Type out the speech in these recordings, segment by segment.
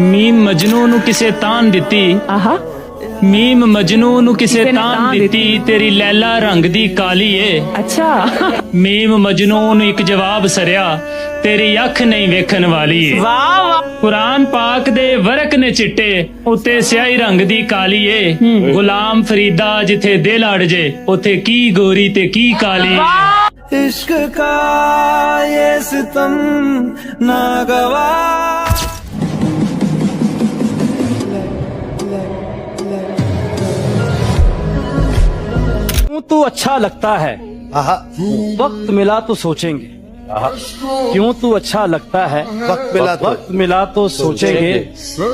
Meme Majnu नू किसे तान दिती, आहा मीम मजनू नू किसे तान दिती, तेरी लैला रंग दी काली है। अच्छा मीम मजनू नू एक जवाब सरिया, तेरी अख नहीं वेखन वाली है। वाह वाह कुरान पाक दे वरक ने चिट्टे, उते स्याही रंग दी काली है। गुलाम फरीदा जिथे दिल अड़ जे, उथे की गोरी ते की काली। इश्क का ये सितम नागवा। तू अच्छा लगता है, वक्त मिला तो सोचेंगे। क्यों तू अच्छा लगता है, वक्त मिला तो सोचेंगे।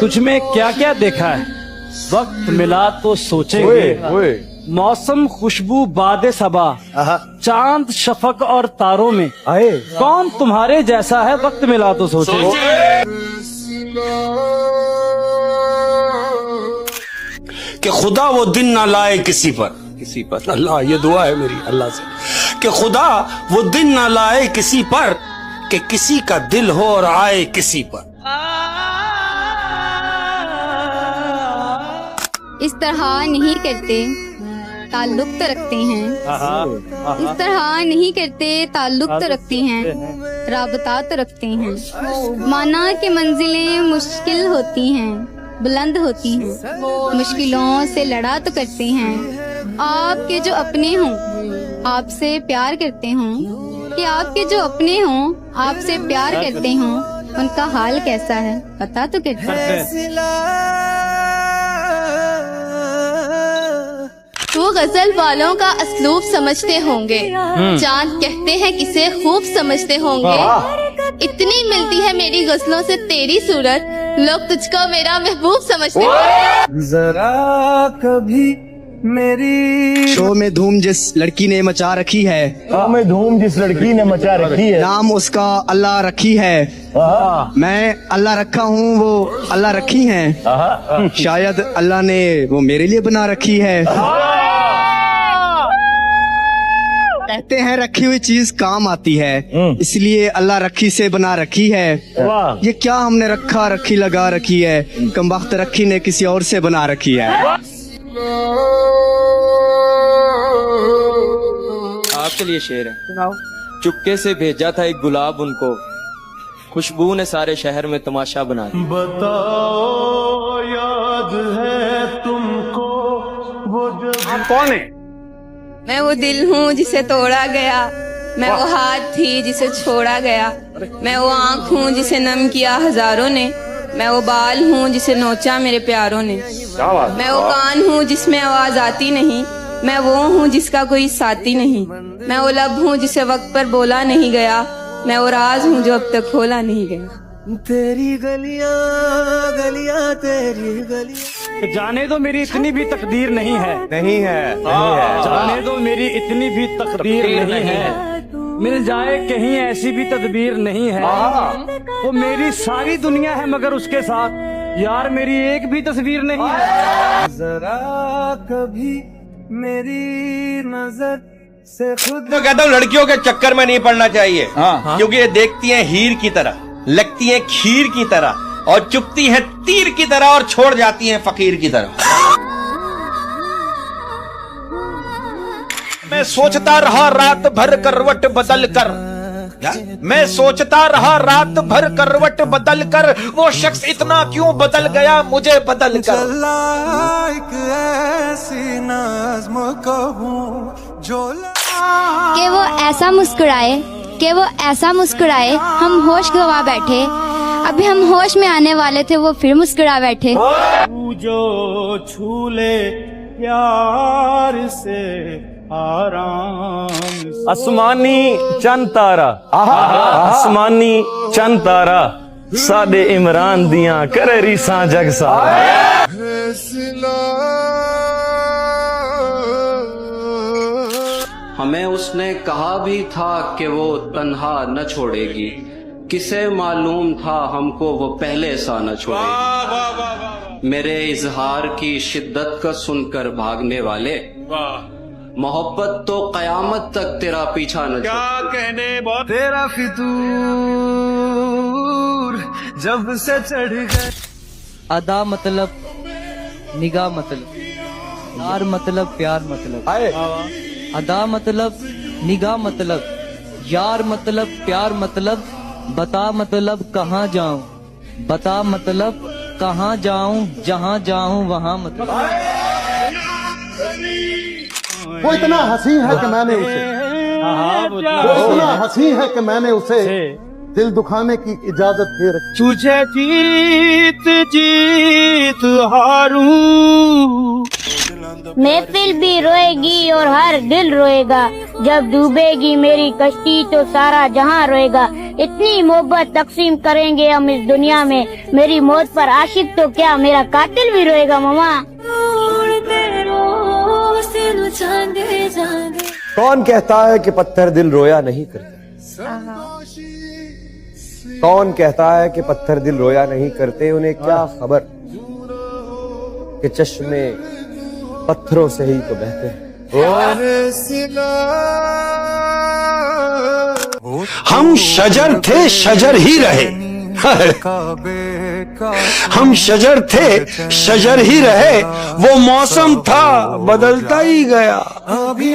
तुझ में क्या क्या देखा है, वक्त मिला तो सोचेंगे। मौसम खुशबू बादे सबा, चांद शफक और तारों में कौन तुम्हारे जैसा है, वक्त मिला तो सोचेंगे। कि खुदा वो दिन ना लाए किसी पर अल्लाह, ये दुआ है मेरी अल्लाह से, कि खुदा वो दिन ना लाए किसी पर, कि किसी का दिल हो और आए किसी पर। इस तरह नहीं करते ताल्लुक तो रखते हैं, इस तरह नहीं करते ताल्लुक तो रखते हैं, राबता तो रखते हैं। माना कि मंजिलें मुश्किल होती हैं, बुलंद होती हैं, मुश्किलों से लड़ा तो करते हैं। आपके जो अपने हों आपसे प्यार करते हों, कि आपके जो अपने हों आपसे प्यार करते हों, उनका हाल कैसा है पता तो करते हैं। वो गजल वालों का असलूब समझते होंगे, चांद कहते हैं किसे खूब समझते होंगे। इतनी मिलती है मेरी गजलों से तेरी सूरत, लोग तुझको मेरा महबूब समझते होंगे। जरा कभी मेरी शो में धूम जिस लड़की ने मचा रखी है, नाम उसका अल्लाह रखी है। मैं अल्लाह रखा हूँ, वो अल्लाह रखी हैं। शायद अल्लाह ने वो मेरे लिए बना रखी है। कहते हैं रखी हुई चीज काम आती है, इसलिए अल्लाह रखी से बना रखी है। ये क्या हमने रखा रखी लगा रखी है, कमबख्त रखी ने किसी और से बना रखी है। आपके लिए शेर है। चुपके से भेजा था एक गुलाब उनको, खुशबू ने सारे शहर में तमाशा बना दिया। बताओ याद है तुमको वो आप कौन है? मैं वो दिल हूँ जिसे तोड़ा गया, मैं वो हाथ थी जिसे छोड़ा गया, मैं वो आँख हूँ जिसे नम किया हजारों ने, मैं वो बाल हूँ जिसे नोचा मेरे प्यारों ने, मैं वो कान हूँ जिसमें आवाज आती नहीं, मैं वो हूँ जिसका कोई साथी नहीं, मैं वो लब हूँ जिसे वक्त पर बोला नहीं गया, मैं वो राज हूँ जो अब तक खोला नहीं गया। तेरी गलियां गलियां तेरी गलियां। जाने दो मेरी इतनी भी तकदीर नहीं है, जाने दो मेरी इतनी भी तकदीर नहीं है। मिल जाए कहीं ऐसी भी तदबीर नहीं है। वो मेरी सारी दुनिया है मगर उसके साथ यार मेरी एक भी तस्वीर नहीं है। जरा कभी मेरी नजर से खुद तो कहता हूँ लड़कियों के चक्कर में नहीं पड़ना चाहिए, क्योंकि ये देखती हैं हीर की तरह, लगती हैं खीर की तरह, और चुपती हैं तीर की तरह, और छोड़ जाती हैं फकीर की तरह। मैं सोचता रहा रात भर करवट बदल कर, मैं सोचता रहा रात भर करवट बदल कर, वो शख्स इतना क्यों बदल गया मुझे बदल कर। एक ऐसी नज़्म कहूं जो कि वो ऐसा मुस्कुराए, कि वो ऐसा मुस्कुराए, हम होश गवा बैठे, अभी हम होश में आने वाले थे वो फिर मुस्कुरा बैठे। तू जो छू ले प्यार से आराम, आसमानी चंद तारा, आसमानी चंद तारा, सादे इमरान दियां करे रीसा जग सारा। हमें उसने कहा भी था कि वो तन्हा न छोड़ेगी, किसे मालूम था हमको वो पहले सा न छोड़ेगी। मेरे इजहार की शिद्दत का सुनकर भागने वाले, मोहब्बत तो कयामत तक तेरा पीछा न क्या कहने तेरा फितूर जब से चढ़ गए। अदा मतलब निगाह मतलब, यार मतलब प्यार मतलब, अदा मतलब निगाह मतलब, यार मतलब प्यार मतलब, बता मतलब कहाँ जाऊं, बता मतलब कहाँ जाऊं, जहाँ जाऊं वहाँ मतलब। वो इतना हंसी है कि मैंने उसे वो इतना हंसी है कि मैंने उसे दिल दुखाने की इजाजत दे रखी। तुझे जीत जीत हारूं। महफिल भी रोएगी और हर दिल रोएगा, जब डूबेगी मेरी कश्ती तो सारा जहां रोएगा। इतनी मोहब्बत तकसीम करेंगे हम इस दुनिया में, मेरी मौत पर आशिक तो क्या मेरा कातिल भी रोएगा मामा। कौन कहता है कि पत्थर दिल रोया नहीं करते? कौन कहता है कि पत्थर दिल रोया नहीं करते? उन्हें क्या खबर कि चश्मे पत्थरों से ही तो बहते हैं। हम शजर थे, शजर ही रहे। हम शजर थे, शजर ही रहे। वो मौसम था, बदलता ही गया। अभी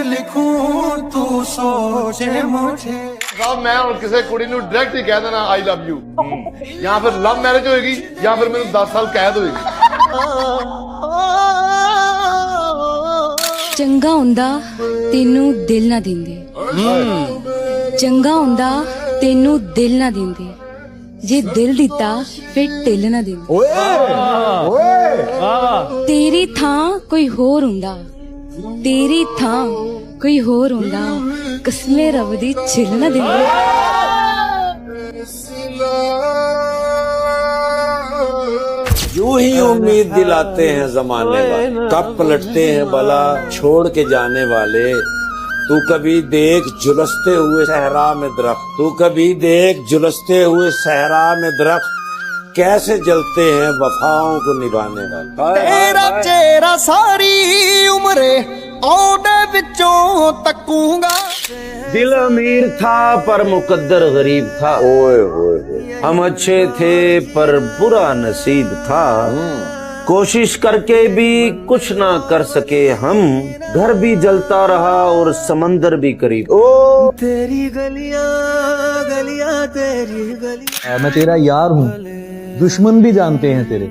लिखूं तू सोचे मुझे। मैं और किसी कुड़ी ਨੂੰ डायरेक्ट ही कह देना आई लव यू, या फिर लव मैरिज होएगी या फिर मेरे 10 साल कैद होएगी। ਚੰਗਾ ਹੁੰਦਾ ਤੈਨੂੰ ਦਿਲ ਨਾ ਦਿੰਦੇ, ਚੰਗਾ ਹੁੰਦਾ ਤੈਨੂੰ ਦਿਲ ਨਾ ਦਿੰਦੇ, ਜੇ ਦਿਲ ਦਿੱਤਾ ਫਿਰ ਢਿੱਲ ਨਾ ਦਿੰਦੇ। ਤੇਰੀ ਥਾਂ ਕੋਈ ਹੋਰ ਹੁੰਦਾ, ਤੇਰੀ ਥਾਂ ਕੋਈ ਹੋਰ ਹੁੰਦਾ, ਕਸਮੇ ਰੱਬ ਦੀ ਛਿੱਲ ਨਾ ਦਿੰਦੇ। यूं ही उम्मीद दिलाते हैं जमाने वाले, तब पलटते हैं भला छोड़ के जाने वाले। तू कभी देख झुलसते हुए सहरा में दरख्त, तू कभी देख झुलसते हुए सहरा में दरख्त, कैसे जलते हैं वफाओं को निभाने वाले। तेरा चेहरा सारी उम्र औने विचों तकूंगा। दिल अमीर था पर मुकद्दर गरीब था। ओए ओए, हम अच्छे थे पर बुरा नसीब था। कोशिश करके भी कुछ ना कर सके हम, घर भी जलता रहा और समंदर भी करीब। ओ तेरी गलियां गलियां तेरी गलियां। मैं तेरा यार हूँ, दुश्मन भी जानते हैं तेरे।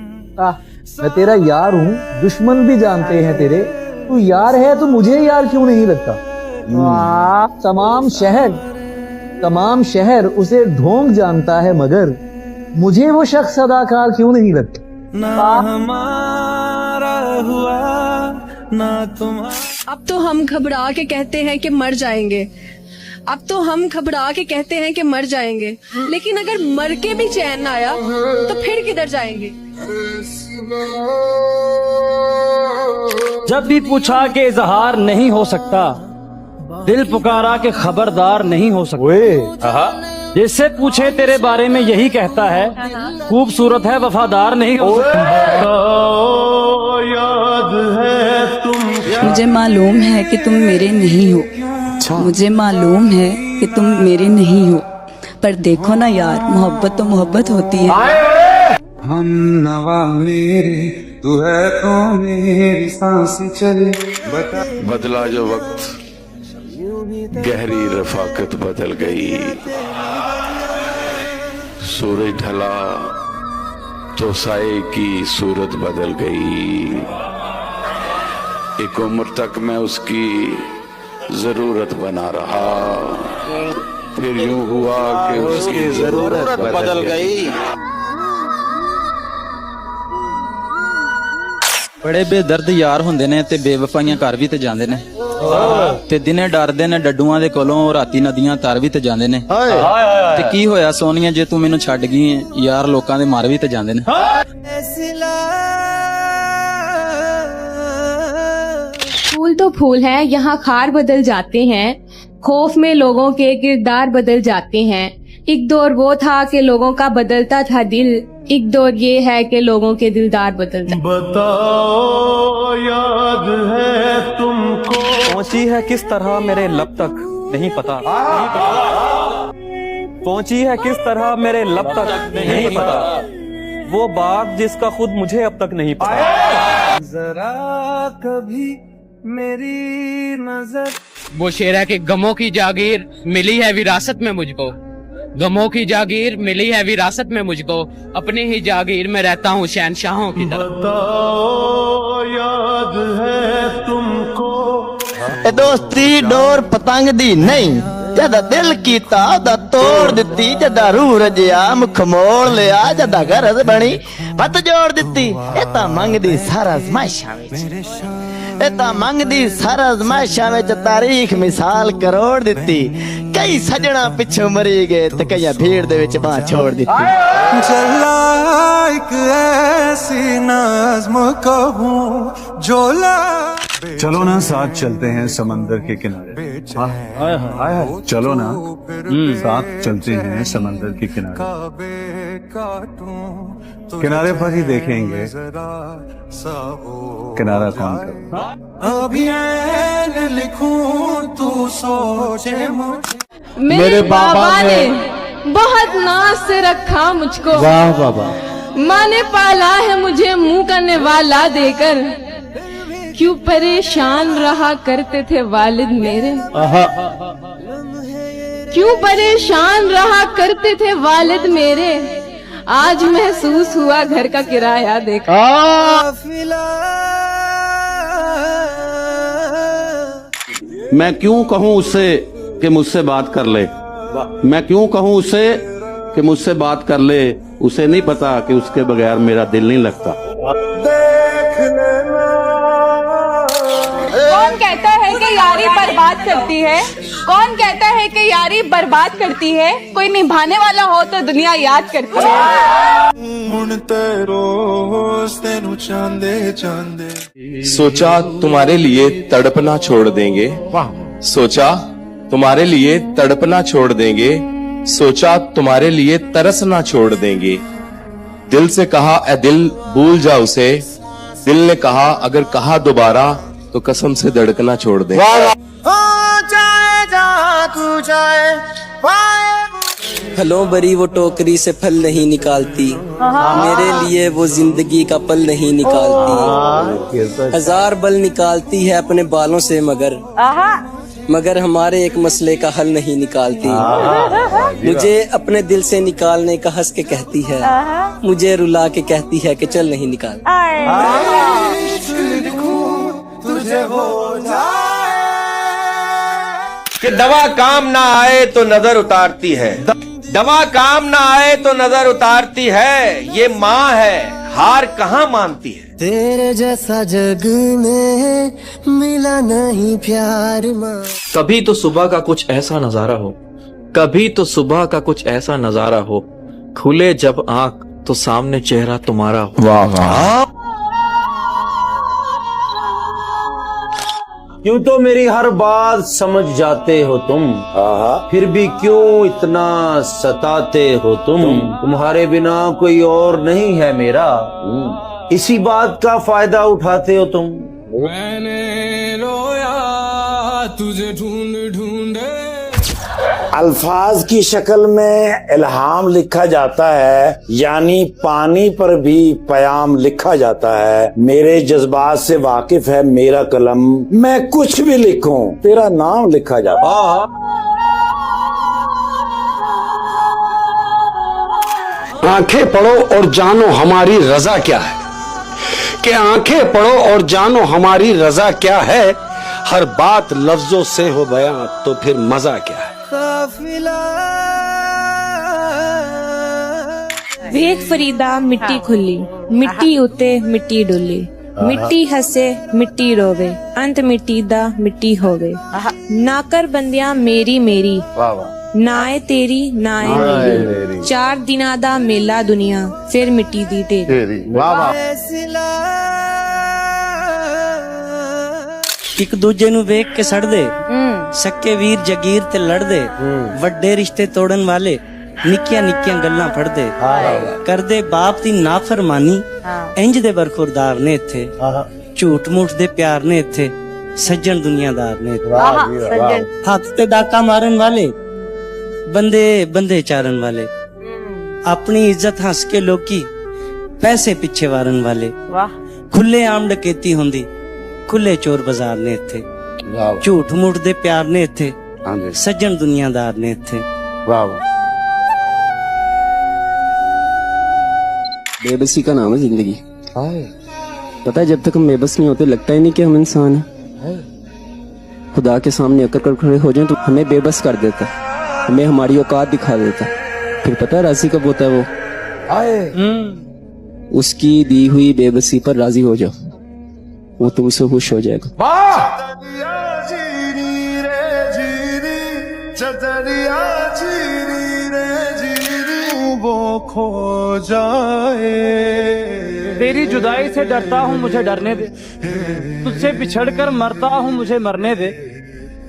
मैं तेरा यार हूँ, दुश्मन भी जानते हैं तेरे। तू यार है तो मुझे यार क्यों नहीं लगता? तमाम शहर उसे ढोंग जानता है, मगर मुझे वो शख्स अदाकार क्यों नहीं लगता? ना हमारा हुआ ना तुम्हारा। अब तो हम घबरा के कहते हैं कि मर जाएंगे, अब तो हम घबरा के कहते हैं कि मर जाएंगे, लेकिन अगर मर के भी चैन ना आया तो फिर किधर जाएंगे? जब भी पूछा कि इजहार नहीं हो सकता, दिल पुकारा के खबरदार नहीं हो सकता। जिससे पूछे तेरे बारे में यही कहता है, खूबसूरत है वफादार नहीं हो सकता। याद है तुम। मुझे मालूम है कि तुम मेरे नहीं हो, मुझे मालूम है कि तुम मेरे नहीं हो, पर देखो ना यार, मोहब्बत तो मोहब्बत होती है। हम नवा मेरे तू है तो मेरी सांसें चले। बदला जो वक्त गहरी रफाकत बदल गई, सूरज ढला तो साए की सूरत बदल गई। एक उम्र तक मैं उसकी जरूरत बना रहा, फिर यूं हुआ कि उसकी जरूरत बदल गई। बड़े बेदर्द यार ਹੁੰਦੇ ਨੇ ਤੇ ਬੇਵਫਾਈਆਂ ਘਰ ਵੀ ਤੇ ਜਾਂਦੇ ਨੇ, ਤੇ ਦਿਨੇ ਡਰਦੇ ਨੇ ਡੱਡੂਆਂ ਦੇ ਕੋਲੋਂ, ਰਾਤੀ ਨਦੀਆਂ ਤਰ ਵੀ ਤੇ ਜਾਂਦੇ ਨੇ। ਤੇ ਕੀ ਹੋਇਆ ਸੋਨੀਆ ਜੇ ਤੂੰ ਮੈਨੂੰ ਛੱਡ ਗਈ ਹੈ, ਯਾਰ ਲੋਕਾਂ ਦੇ ਮਾਰ ਵੀ ਤੇ ਜਾਂਦੇ ਨੇ। फूल तो फूल है, यहाँ खार बदल जाते हैं, खौफ में लोगों के किरदार बदल जाते हैं। एक दौर वो था कि लोगों का बदलता था दिल, एक दौर ये है कि लोगों के दिलदार बदलते। बताओ याद है तुमको। पहुंची है किस तरह मेरे लब तक नहीं पता, पहुंची है किस तरह मेरे लब तक नहीं पता। वो बात जिसका खुद मुझे अब तक नहीं पता। जरा कभी मेरी नजर। वो शेर है कि गमों की जागीर मिली है विरासत में मुझको, गमों की जागीर मिली है विरासत में मुझको, अपनी ही जागीर में रहता हूँ शहनशाहों की तरह। बताओ याद है तुमको दोस्ती डोर पतंग दी नहीं, जदा दिल कीता ओदा तोड़ दिती, जदा रूह रजिया मुख मोड़ लिया, जदा गरज बनी पत जोड़ दिती। ए तां मंगदी सारा अज़माइशां विच, ए तां मंगदी सारा अज़माइशां विच, तारीख मिसाल करोड़ दिती। कई सजना पिछों मरी गए ते कई भीड़ दे विच बांह छोड़ दिती। चला एक ऐसी नज़्म कहूं झोला। चलो ना साथ चलते हैं समंदर के किनारे। चलो ना साथ चलते हैं समंदर के किनारे, किनारे पर ही देखेंगे किनारा कौन कर। अभी लिखूं तू सोचे मेरे बाबा ने बहुत नाज से रखा मुझको। वाह बाबा। माँ ने पाला है मुझे मुंह करने वाला देकर, क्यों परेशान रहा करते थे वालिद मेरे, क्यों परेशान रहा करते थे वालिद मेरे, आज महसूस हुआ घर का किराया देकर। मैं क्यों कहूँ उससे कि मुझसे बात कर ले, मैं क्यों कहूँ उससे कि मुझसे बात कर ले, उसे नहीं पता कि उसके बगैर मेरा दिल नहीं लगता। कौन कहता है कि यारी बर्बाद करती है, कौन कहता है कि यारी बर्बाद करती है, कोई निभाने वाला हो तो दुनिया याद करती है। सोचा तुम्हारे लिए तड़पना छोड़ देंगे, सोचा तुम्हारे लिए तड़पना छोड़ देंगे, सोचा तुम्हारे लिए तरसना छोड़ देंगे। दिल से कहा ए दिल भूल जा उसे, दिल ने कहा अगर कहा दोबारा तो कसम से धड़कना छोड़ दे। फलों भरी वो टोकरी से फल नहीं निकालती, मेरे लिए वो जिंदगी का पल नहीं निकालती। हजार बल निकालती है अपने बालों से मगर हमारे एक मसले का हल नहीं निकालती। मुझे अपने दिल से निकालने का हंस के कहती है, मुझे रुला के कहती है कि चल नहीं निकाल। तुझे हो कि दवा काम ना आए तो नजर उतारती है, दवा काम ना आए तो नजर उतारती है। ये माँ है हार कहाँ मानती है। तेरे जैसा जग में मिला नहीं प्यार माँ। कभी तो सुबह का कुछ ऐसा नजारा हो, कभी तो सुबह का कुछ ऐसा नजारा हो, खुले जब आंख तो सामने चेहरा तुम्हारा हो। वाह वाह। यूं तो मेरी हर बात समझ जाते हो तुम, फिर भी क्यों इतना सताते हो तुम। तुम्हारे बिना कोई और नहीं है मेरा, इसी बात का फायदा उठाते हो तुम। मैंने रोया तुझे ढूंढ ढूंढे। अल्फाज की शक्ल में इल्हाम लिखा जाता है, यानी पानी पर भी पयाम लिखा जाता है। मेरे जज्बात से वाकिफ है मेरा कलम, मैं कुछ भी लिखूं तेरा नाम लिखा जाता है। आंखें पढ़ो और जानो हमारी रजा क्या है, कि आंखें पढ़ो और जानो हमारी रजा क्या है। हर बात लफ्जों से हो बयां तो फिर मजा क्या है। वेख फरीदा मिट्टी खुली, मिट्टी उते मिट्टी डुली, मिट्टी हसे मिट्टी रोवे, अंत मिट्टी दा मिट्टी होवे। नाकर बंदियां मेरी मेरी, नाए तेरी नाए मेरी, चार दिना दा मेला दुनिया फिर मिट्टी दी तेरी। एक दूजे ਨੂੰ ਵੇਖ ਕੇ ਸੜਦੇ, ਸੱਕੇ ਵੀਰ ਜਗੀਰ ਤੇ ਲੜਦੇ, ਵੱਡੇ ਰਿਸ਼ਤੇ ਤੋੜਨ ਵਾਲੇ ਨਿੱਕੀਆਂ ਨਿੱਕੀਆਂ ਗੱਲਾਂ ਫੜਦੇ, ਕਰਦੇ ਬਾਪ ਦੀ ਨਾਫਰਮਾਨੀ, ਇੰਜ ਦੇ ਬਰਖੁਰਦਾਰ ਨੇ ਇੱਥੇ, ਝੂਠ ਮੂਠ ਦੇ ਪਿਆਰ ਨੇ ਇੱਥੇ, ਸੱਜਣ ਦੁਨੀਆਦਾਰ ਨੇ ਇੱਥੇ, ਹੱਥ ਤੇ ਡਾਕਾ ਮਾਰਨ ਵਾਲੇ, ਬੰਦੇ ਬੰਦੇ ਚਾਰਨ ਵਾਲੇ, ਆਪਣੀ ਇੱਜ਼ਤ ਹੱਸ ਕੇ ਲੋਕੀ ਪੈਸੇ ਪਿੱਛੇ ਵਾਰਨ ਵਾਲੇ वाह ਖੁੱਲੇ ਆਮ ਡਕੈਤੀ ਹੁੰਦੀ ਖੁੱਲੇ ਚੋਰ ਬਾਜ਼ਾਰ ਨੇ ਇੱਥੇ ਝੂਠ ਮੂਠ ਦੇ ਪਿਆਰ ਨੇ ਇੱਥੇ ਸੱਜਣ ਦੁਨੀਆਦਾਰ ਨੇ ਇੱਥੇ वाह बेबसी का नाम है जिंदगी। पता है जब तक हम बेबस नहीं होते लगता ही नहीं कि हम इंसान हैं। खुदा के सामने अकर कर खड़े हो जाएं तो हमें बेबस कर देता, हमें हमारी औकात दिखा देता। फिर पता है राजी कब होता है वो? उसकी दी हुई बेबसी पर राजी हो जाओ, वो तुमसे खुश हो जाएगा। वो खो जाए। तेरी जुदाई से डरता हूँ मुझे डरने दे, तुझसे बिछड़कर मरता हूँ मुझे मरने दे।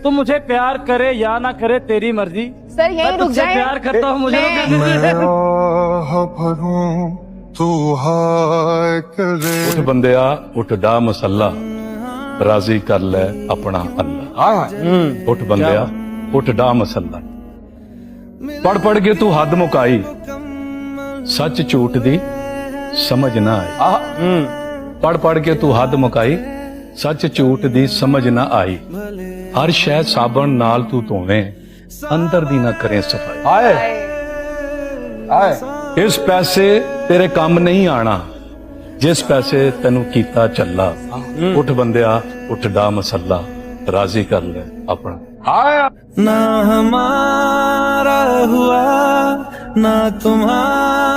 तू मुझे प्यार करे या ना करे तेरी मर्जी। सर यहीं रुक जाए। प्यार करता हूँ मुझे तू हाय करे। उठ बंदिया उठ डा मसल्ला, राजी कर ले अपना अल्लाह। उठ बंदिया उठ डा मसल्ला, पढ़ पढ़ के तू हद मुकाई, सच झूठ दी समझ ना आई। पढ़ पढ़ के तू हद मुकाई, सच झूठ दी समझ ना आई। हर शह साबन नाल तू धोवे, अंदर दी ना करें सफाई। इस पैसे तेरे काम नहीं आना, जिस पैसे तेनू कीता चला। उठ बंदिया उठ डा मसल्ला, राजी कर ले अपना। ना हमारा हुआ ना तुम्हारा